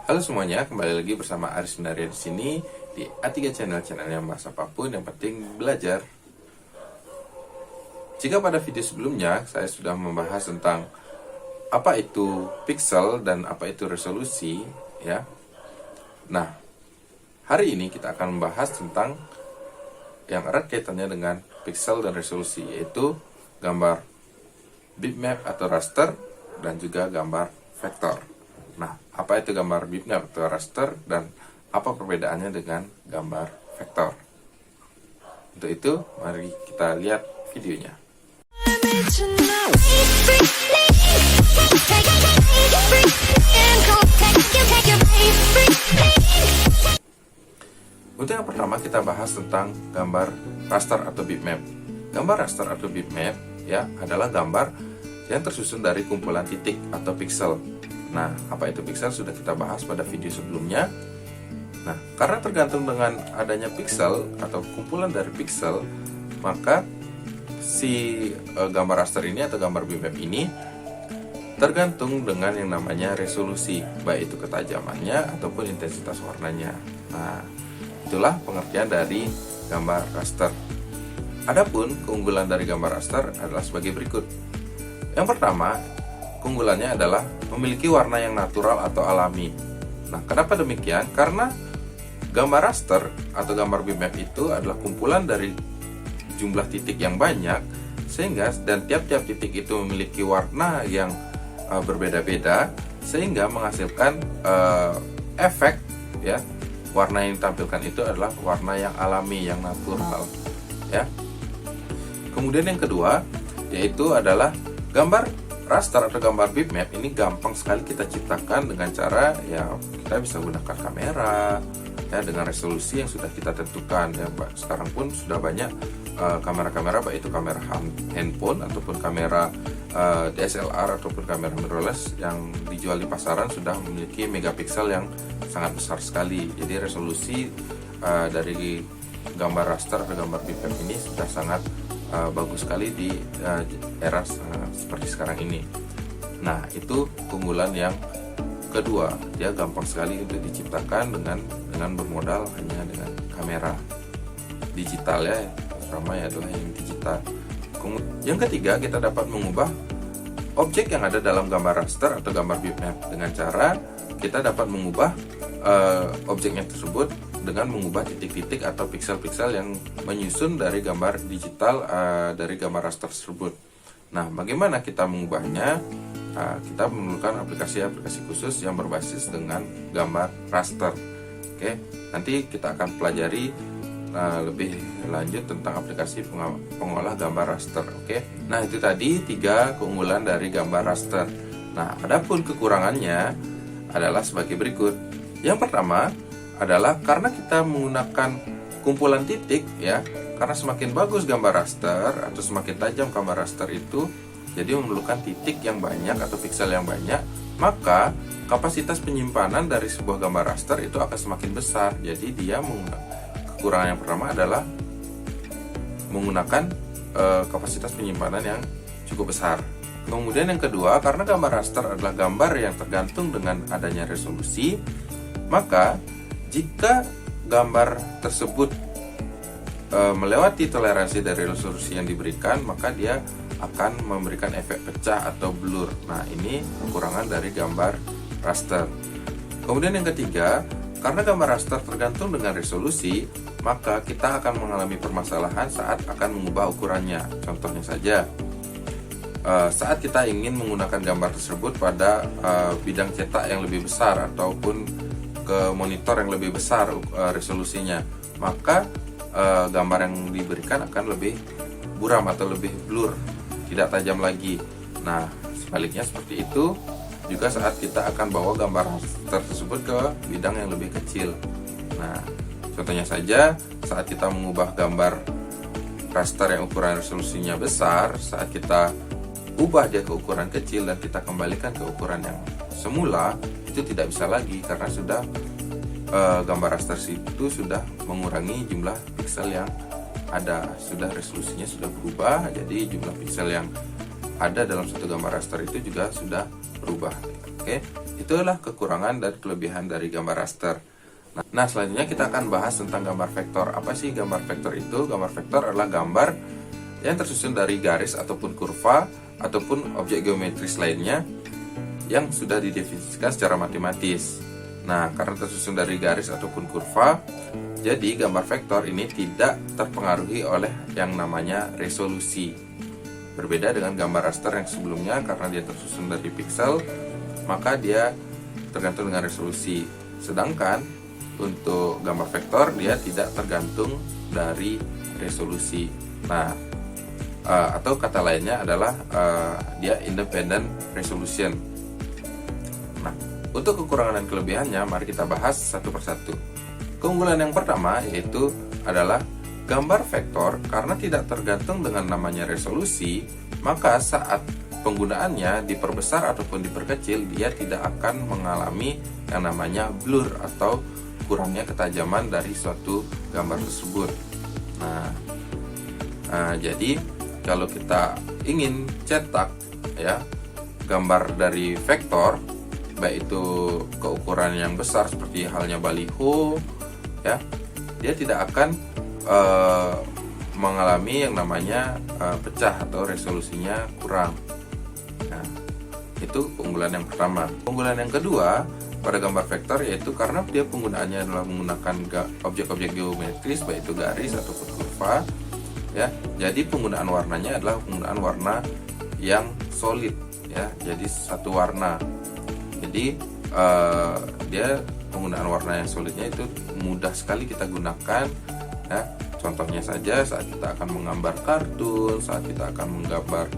Halo semuanya, kembali lagi bersama Aris Menaria di sini di A3 Channel yang bahas apapun yang penting belajar. Jika pada video sebelumnya saya sudah membahas tentang apa itu pixel dan apa itu resolusi, ya. Nah, hari ini kita akan membahas tentang yang erat kaitannya dengan pixel dan resolusi, yaitu gambar bitmap atau raster dan juga gambar vektor. Nah, apa itu gambar bitmap atau raster dan apa perbedaannya dengan gambar vektor? Untuk itu, mari kita lihat videonya. Untuk yang pertama kita bahas tentang gambar raster atau bitmap. Gambar raster atau bitmap ya adalah gambar yang tersusun dari kumpulan titik atau pixel. Nah, apa itu pixel sudah kita bahas pada video sebelumnya. Nah, karena tergantung dengan adanya pixel atau kumpulan dari pixel, maka si gambar raster ini atau gambar bitmap ini tergantung dengan yang namanya resolusi, baik itu ketajamannya ataupun intensitas warnanya. Nah, itulah pengertian dari gambar raster. Adapun keunggulan dari gambar raster adalah sebagai berikut. Yang pertama, keunggulannya adalah memiliki warna yang natural atau alami. Nah, kenapa demikian? Karena gambar raster atau gambar bitmap itu adalah kumpulan dari jumlah titik yang banyak, sehingga dan tiap-tiap titik itu memiliki warna yang berbeda-beda, sehingga menghasilkan efek ya. Warna yang ditampilkan itu adalah warna yang alami, yang natural ya. Kemudian yang kedua yaitu adalah gambar raster atau gambar bitmap ini gampang sekali kita ciptakan dengan cara ya kita bisa gunakan kamera ya dengan resolusi yang sudah kita tentukan ya. Sekarang pun sudah banyak kamera-kamera baik itu kamera handphone ataupun kamera DSLR ataupun kamera mirrorless yang dijual di pasaran sudah memiliki megapiksel yang sangat besar sekali. Jadi resolusi dari gambar raster atau gambar bitmap ini sudah sangat bagus sekali di era seperti sekarang ini. Nah, itu keunggulan yang kedua, dia gampang sekali untuk diciptakan dengan bermodal hanya dengan kamera digital ya, ramai adalah yang digital. Yang ketiga, kita dapat mengubah objek yang ada dalam gambar raster atau gambar bitmap dengan cara kita dapat mengubah objeknya tersebut dengan mengubah titik-titik atau piksel-piksel yang menyusun dari gambar digital dari gambar raster tersebut. Nah, bagaimana kita mengubahnya? Kita memerlukan aplikasi-aplikasi khusus yang berbasis dengan gambar raster. Oke, nanti kita akan pelajari lebih lanjut tentang aplikasi pengolah gambar raster. Oke, nah itu tadi 3 keunggulan dari gambar raster. Nah, adapun kekurangannya adalah sebagai berikut. Yang pertama adalah karena kita menggunakan kumpulan titik ya, karena semakin bagus gambar raster atau semakin tajam gambar raster itu, jadi memerlukan titik yang banyak atau piksel yang banyak, maka kapasitas penyimpanan dari sebuah gambar raster itu akan semakin besar. Jadi dia kekurangan yang pertama adalah menggunakan kapasitas penyimpanan yang cukup besar. Kemudian yang kedua, karena gambar raster adalah gambar yang tergantung dengan adanya resolusi, maka jika gambar tersebut melewati toleransi dari resolusi yang diberikan, maka dia akan memberikan efek pecah atau blur. Nah, ini kekurangan dari gambar raster. Kemudian yang ketiga, karena gambar raster tergantung dengan resolusi, maka kita akan mengalami permasalahan saat akan mengubah ukurannya. Contohnya saja, saat kita ingin menggunakan gambar tersebut pada bidang cetak yang lebih besar ataupun ke monitor yang lebih besar resolusinya, maka gambar yang diberikan akan lebih buram atau lebih blur, tidak tajam lagi. Nah, sebaliknya seperti itu juga saat kita akan bawa gambar tersebut ke bidang yang lebih kecil. Nah, contohnya saja saat kita mengubah gambar raster yang ukuran resolusinya besar, saat kita ubah dia ke ukuran kecil dan kita kembalikan ke ukuran yang semula, itu tidak bisa lagi karena sudah gambar raster itu sudah mengurangi jumlah piksel yang ada, sudah resolusinya sudah berubah, jadi jumlah piksel yang ada dalam satu gambar raster itu juga sudah berubah. Oke, itulah kekurangan dan kelebihan dari gambar raster. Nah, selanjutnya kita akan bahas tentang gambar vektor. Apa sih gambar vektor itu? Gambar vektor adalah gambar yang tersusun dari garis ataupun kurva ataupun objek geometris lainnya yang sudah didefinisikan secara matematis. Nah, karena tersusun dari garis ataupun kurva, jadi gambar vektor ini tidak terpengaruhi oleh yang namanya resolusi. Berbeda dengan gambar raster yang sebelumnya, karena dia tersusun dari piksel, maka dia tergantung dengan resolusi. Sedangkan untuk gambar vektor dia tidak tergantung dari resolusi. Nah, atau kata lainnya adalah dia independent resolution. Nah, untuk kekurangan dan kelebihannya mari kita bahas satu persatu. Keunggulan yang pertama yaitu adalah gambar vektor karena tidak tergantung dengan namanya resolusi, maka saat penggunaannya diperbesar ataupun diperkecil dia tidak akan mengalami yang namanya blur atau kurangnya ketajaman dari suatu gambar tersebut. Jadi kalau kita ingin cetak ya gambar dari vektor, baik itu keukuran yang besar seperti halnya baliho ya, dia tidak akan mengalami yang namanya pecah atau resolusinya kurang. Nah, itu keunggulan yang pertama. Keunggulan yang kedua pada gambar vektor yaitu karena dia penggunaannya adalah menggunakan objek-objek geometris, baik itu garis ataupun kurva ya. Jadi penggunaan warnanya adalah penggunaan warna yang solid ya, jadi satu warna. Jadi dia penggunaan warna yang solidnya itu mudah sekali kita gunakan ya. Contohnya saja saat kita akan menggambar kartun, saat kita akan menggambar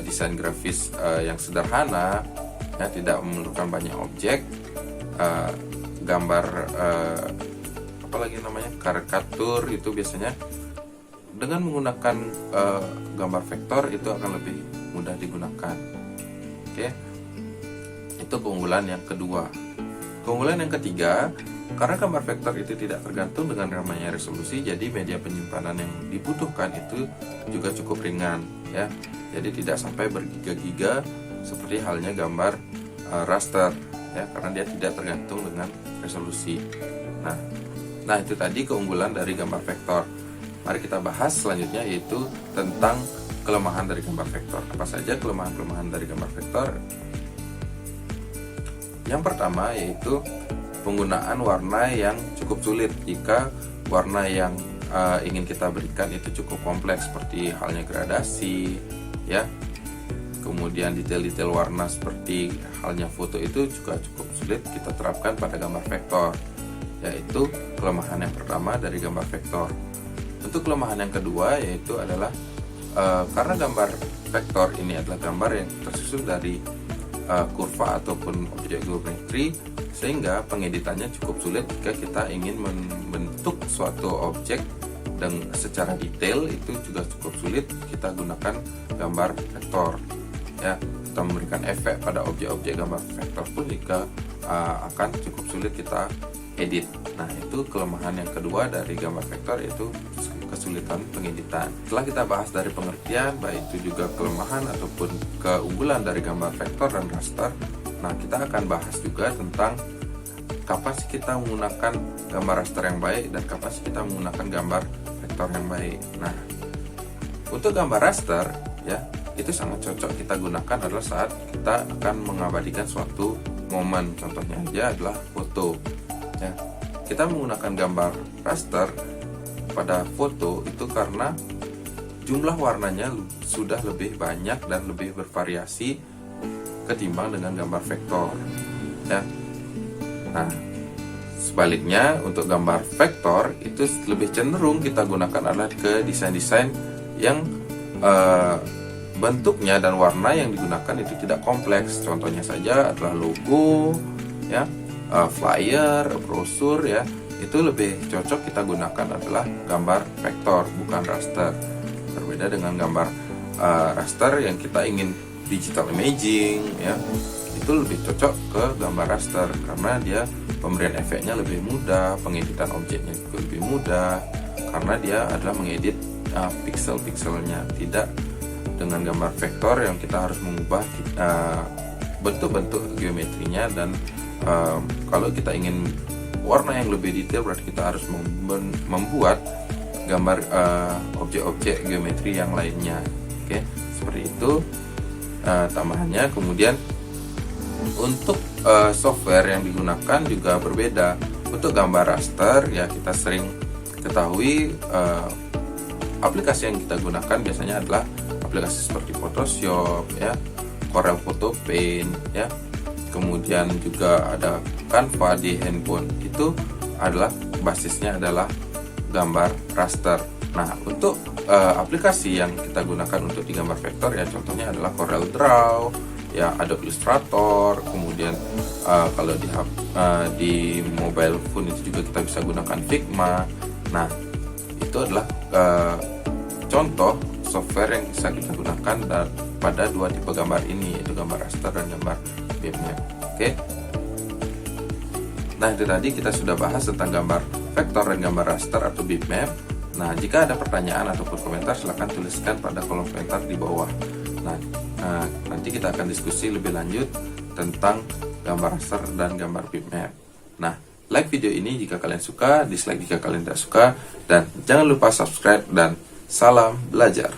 desain grafis yang sederhana ya, tidak memerlukan banyak objek, gambar apalagi namanya karikatur, itu biasanya dengan menggunakan gambar vektor itu akan lebih mudah digunakan. Oke, itu keunggulan yang kedua. Keunggulan yang ketiga, karena gambar vektor itu tidak tergantung dengan namanya resolusi, jadi media penyimpanan yang dibutuhkan itu juga cukup ringan ya. Jadi tidak sampai bergiga-giga seperti halnya gambar raster ya, karena dia tidak tergantung dengan resolusi. Nah itu tadi keunggulan dari gambar vektor. Mari kita bahas selanjutnya yaitu tentang kelemahan dari gambar vektor. Apa saja kelemahan-kelemahan dari gambar vektor? Yang pertama yaitu penggunaan warna yang cukup sulit. Jika warna yang ingin kita berikan itu cukup kompleks seperti halnya gradasi ya, kemudian detail-detail warna seperti halnya foto itu juga cukup sulit kita terapkan pada gambar vektor. Yaitu kelemahan yang pertama dari gambar vektor. Untuk kelemahan yang kedua yaitu adalah karena gambar vektor ini adalah gambar yang tersusun dari kurva ataupun objek geometri, sehingga pengeditannya cukup sulit jika kita ingin membentuk suatu objek dan secara detail, itu juga cukup sulit kita gunakan gambar vektor ya. Kita memberikan efek pada objek-objek gambar vektor pun juga akan cukup sulit kita edit. Nah itu kelemahan yang kedua dari gambar vektor, yaitu kesulitan pengeditan. Setelah kita bahas dari pengertian, baik itu juga kelemahan ataupun keunggulan dari gambar vektor dan raster, nah kita akan bahas juga tentang kapan sih kita menggunakan gambar raster yang baik dan kapan sih kita menggunakan gambar vektor yang baik. Nah untuk gambar raster ya, itu sangat cocok kita gunakan adalah saat kita akan mengabadikan suatu momen. Contohnya aja adalah foto ya. Kita menggunakan gambar raster pada foto itu karena jumlah warnanya sudah lebih banyak dan lebih bervariasi ketimbang dengan gambar vektor ya. Nah sebaliknya untuk gambar vektor itu lebih cenderung kita gunakan adalah ke desain-desain yang bentuknya dan warna yang digunakan itu tidak kompleks. Contohnya saja adalah logo ya, flyer, brosur ya. Itu lebih cocok kita gunakan adalah gambar vektor, bukan raster. Berbeda dengan gambar raster yang kita ingin digital imaging ya, itu lebih cocok ke gambar raster karena dia pemberian efeknya lebih mudah, pengeditan objeknya juga lebih mudah karena dia adalah mengedit pixel-pixelnya. Tidak dengan gambar vektor yang kita harus mengubah bentuk-bentuk geometrinya, dan kalau kita ingin warna yang lebih detail berarti kita harus membuat gambar objek-objek geometri yang lainnya. Oke, seperti itu tambahannya. Kemudian untuk software yang digunakan juga berbeda. Untuk gambar raster ya kita sering ketahui aplikasi yang kita gunakan biasanya adalah aplikasi seperti Photoshop ya, Corel Photo Paint ya. Kemudian juga ada Canva di handphone, itu adalah basisnya adalah gambar raster. Nah, untuk aplikasi yang kita gunakan untuk di gambar vektor ya contohnya adalah Corel Draw ya, Adobe Illustrator. Kemudian kalau di mobile phone itu juga kita bisa gunakan Figma. Nah, itu adalah contoh software yang bisa kita gunakan pada dua tipe gambar ini, yaitu gambar raster dan gambar bitmap. Oke. Nah, itu tadi kita sudah bahas tentang gambar vektor dan gambar raster atau bitmap. Nah, jika ada pertanyaan ataupun komentar silahkan tuliskan pada kolom komentar di bawah. Nah, nanti kita akan diskusi lebih lanjut tentang gambar raster dan gambar bitmap. Nah, like video ini jika kalian suka, dislike jika kalian tidak suka, dan jangan lupa subscribe, dan salam belajar.